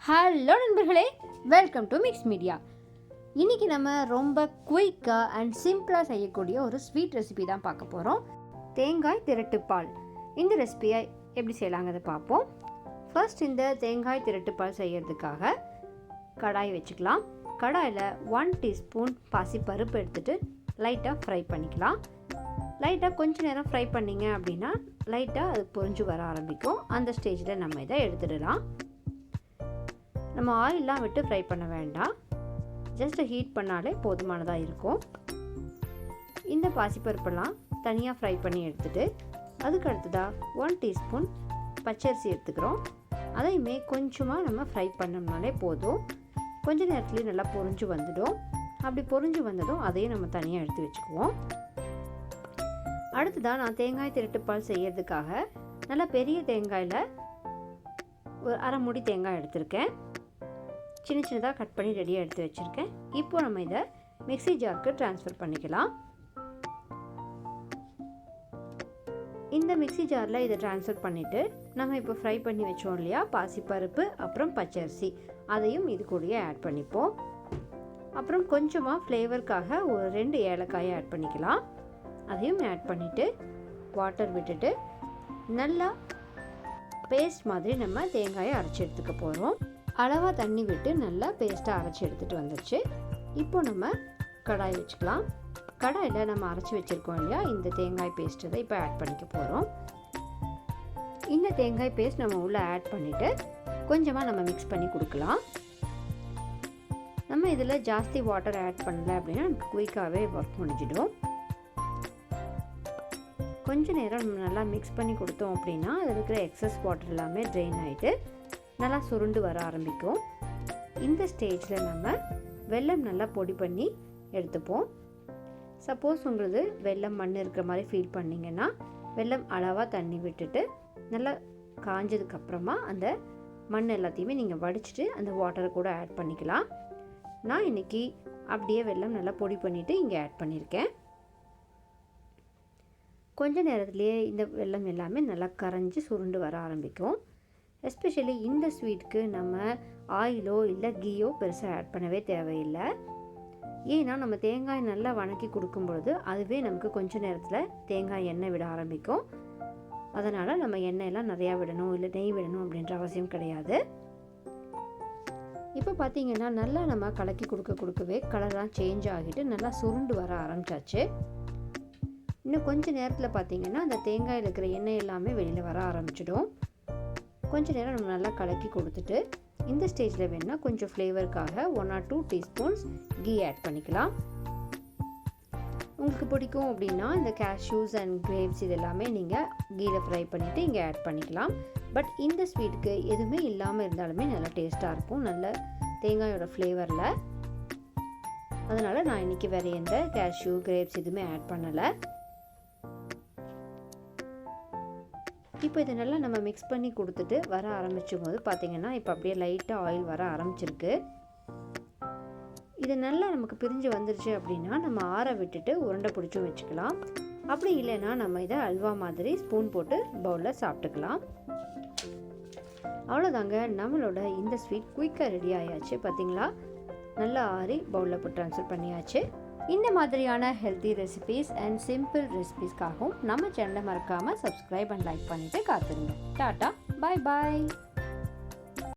Hello நண்பர்களே, welcome to mix media. இன்றைக்கி நம்ம ரொம்ப குயிக்காக அண்ட் சிம்பிளாக செய்யக்கூடிய ஒரு ஸ்வீட் ரெசிபி தான் பார்க்க போகிறோம். தேங்காய் திரட்டுப்பால். இந்த ரெசிபியை எப்படி செய்யலாங்கிறத பார்ப்போம். ஃபர்ஸ்ட் இந்த தேங்காய் திரட்டுப்பால் செய்கிறதுக்காக கடாய் வச்சுக்கலாம். கடாயில் 1 டீஸ்பூன் பாசிப்பருப்பு எடுத்துகிட்டு லைட்டாக ஃப்ரை பண்ணிக்கலாம். லைட்டாக கொஞ்சம் நேரம் ஃப்ரை பண்ணிங்க அப்படின்னா லைட்டாக அது பொரிஞ்சு வர ஆரம்பிக்கும். அந்த ஸ்டேஜில் நம்ம இதை எடுத்துடலாம். நம்ம ஆயிலெலாம் விட்டு ஃப்ரை பண்ண வேண்டாம், ஜஸ்ட் ஹீட் பண்ணாலே போதுமானதாக இருக்கும். இந்த பாசிப்பருப்பெல்லாம் தனியாக ஃப்ரை பண்ணி எடுத்துகிட்டு அதுக்கு அடுத்ததாக 1 டீஸ்பூன் பச்சரிசி எடுத்துக்கிறோம். அதையுமே கொஞ்சமாக நம்ம ஃப்ரை பண்ணோம்னாலே போதும். கொஞ்ச நேரத்துலேயே நல்லா பொரிஞ்சு வந்துடும். அப்படி பொரிஞ்சு வந்ததும் அதையும் நம்ம தனியாக எடுத்து வச்சுக்குவோம். அடுத்ததாக நான் தேங்காய் திரட்டுப்பால் செய்கிறதுக்காக நல்லா பெரிய தேங்காயில் ஒரு அரை மூடி தேங்காய் எடுத்திருக்கேன். சின்ன சின்னதாக கட் பண்ணி ரெடியாக எடுத்து வச்சுருக்கேன். இப்போ நம்ம இதை மிக்ஸி ஜாருக்கு ட்ரான்ஸ்ஃபர் பண்ணிக்கலாம். இந்த மிக்ஸி ஜாரில் இதை ட்ரான்ஸ்ஃபர் பண்ணிவிட்டு நம்ம இப்போ ஃப்ரை பண்ணி வச்சோம் இல்லையா பாசிப்பருப்பு அப்புறம் பச்சரிசி, அதையும் இது கூடயே ஆட் பண்ணிப்போம். அப்புறம் கொஞ்சமாக ஃப்ளேவருக்காக ஒரு 2 ஏலக்காயை ஆட் பண்ணிக்கலாம். அதையும் ஆட் பண்ணிவிட்டு வாட்டர் விட்டுட்டு நல்லா பேஸ்ட் மாதிரி நம்ம தேங்காயை அரைச்சி எடுத்துக்க போகிறோம். அளவாக தண்ணி விட்டு நல்லா பேஸ்ட்டாக அரைச்சி எடுத்துகிட்டு வந்துடுச்சு. இப்போ நம்ம கடாய் வச்சுக்கலாம். கடாயில் நம்ம அரைச்சி வச்சுருக்கோம் இல்லையா இந்த தேங்காய் பேஸ்ட்டை தான் இப்போ ஆட் பண்ணிக்க போகிறோம். இந்த தேங்காய் பேஸ்ட் நம்ம உள்ளே ஆட் பண்ணிவிட்டு கொஞ்சமாக நம்ம மிக்ஸ் பண்ணி கொடுக்கலாம். நம்ம இதில் ஜாஸ்தி வாட்டர் ஆட் பண்ணல அப்படின்னா நமக்கு குயிக்காகவே ஒர்க் முடிஞ்சிடும். கொஞ்சம் நேரம் நம்ம நல்லா மிக்ஸ் பண்ணி கொடுத்தோம் அப்படின்னா அதில் இருக்கிற எக்ஸஸ் வாட்டர் எல்லாமே ட்ரெயின் ஆகிட்டு நல்லா சுருண்டு வர ஆரம்பிக்கும். இந்த ஸ்டேஜில் நம்ம வெல்லம் நல்லா பொடி பண்ணி எடுத்துப்போம். சப்போஸ் உங்களுக்கு வெல்லம் மண் இருக்கிற மாதிரி ஃபீல் பண்ணிங்கன்னா வெல்லம் அளவாக தண்ணி விட்டுட்டு நல்லா காஞ்சதுக்கப்புறமா அந்த மண் எல்லாத்தையுமே நீங்கள் வடிச்சிட்டு அந்த வாட்டரை கூட ஆட் பண்ணிக்கலாம். நான் இன்றைக்கி அப்படியே வெல்லம் நல்லா பொடி பண்ணிவிட்டு இங்கே ஆட் பண்ணியிருக்கேன். கொஞ்ச நேரத்துலேயே இந்த வெல்லம் எல்லாமே நல்லா கரைஞ்சி சுருண்டு வர ஆரம்பிக்கும். எஸ்பெஷலி இந்த ஸ்வீட்டுக்கு நம்ம ஆயிலோ இல்லை கீயோ பெருசாக ஆட் பண்ணவே தேவையில்லை. ஏன்னா நம்ம தேங்காய் நல்லா வணக்கி கொடுக்கும்பொழுது அதுவே நமக்கு கொஞ்சம் நேரத்தில் தேங்காய் எண்ணெய் விட ஆரம்பிக்கும். அதனால் நம்ம எண்ணெயெல்லாம் நிறையா விடணும் இல்லை நெய் விடணும் அப்படின்ற அவசியம் கிடையாது. இப்போ பார்த்திங்கன்னா நல்லா நம்ம கலக்கி கொடுக்கவே கலர்லாம் சேஞ்ச் ஆகிட்டு நல்லா சுருண்டு வர ஆரம்பிச்சாச்சு. இன்னும் கொஞ்சம் நேரத்தில் பார்த்திங்கன்னா அந்த தேங்காயில் இருக்கிற எண்ணெய் எல்லாமே வெளியில் வர ஆரம்பிச்சிடும். கொஞ்சம் நேரம் நம்ம நல்லா கலக்கி கொடுத்துட்டு இந்த ஸ்டேஜில் வேணால் கொஞ்சம் ஃப்ளேவருக்காக 1 or 2 டீஸ்பூன்ஸ் கீ ஆட் பண்ணிக்கலாம். உங்களுக்கு பிடிக்கும் அப்படின்னா இந்த கேஷ்யூஸ் அண்ட் கிரேப்ஸ் இது எல்லாமே நீங்கள் கீயில் ஃப்ரை பண்ணிவிட்டு இங்கே ஆட் பண்ணிக்கலாம். பட் இந்த ஸ்வீட்டுக்கு எதுவுமே இல்லாமல் இருந்தாலுமே நல்லா டேஸ்ட்டாக இருக்கும், நல்ல தேங்காயோட ஃப்ளேவரில். அதனால் நான் இன்றைக்கி வேறு எந்த கேஷ்யூ கிரேப்ஸ் எதுவுமே ஆட் பண்ணலை. இப்போ இதை நல்லா நம்ம மிக்ஸ் பண்ணி கொடுத்துட்டு வர ஆரம்பிச்சும் போது பார்த்திங்கன்னா இப்போ அப்படியே லைட்டாக ஆயில் வர ஆரம்பிச்சிருக்கு. இது நல்லா நமக்கு பிரிஞ்சு வந்துருச்சு அப்படின்னா நம்ம ஆற விட்டுட்டு உருண்டை பிடிச்சும் வச்சுக்கலாம். அப்படி இல்லைன்னா நம்ம இதை அல்வா மாதிரி ஸ்பூன் போட்டு பவுலில் சாப்பிட்டுக்கலாம். அவ்வளோதாங்க, நம்மளோட இந்த ஸ்வீட் குயிக்காக ரெடி ஆயாச்சு. பார்த்திங்களா, நல்லா ஆறி பவுலில் போட்டு ட்ரான்ஸ்ஃபர் பண்ணியாச்சு. இந்த மாதிரியான ஹெல்த்தி ரெசிபீஸ் அண்ட் சிம்பிள் ரெசிபீஸ்க்காகவும் நம்ம சேனலை மறக்காமல் சப்ஸ்கிரைப் அண்ட் லைக் பண்ணிவிட்டு காத்துருங்க. டாட்டா, பாய் பாய்.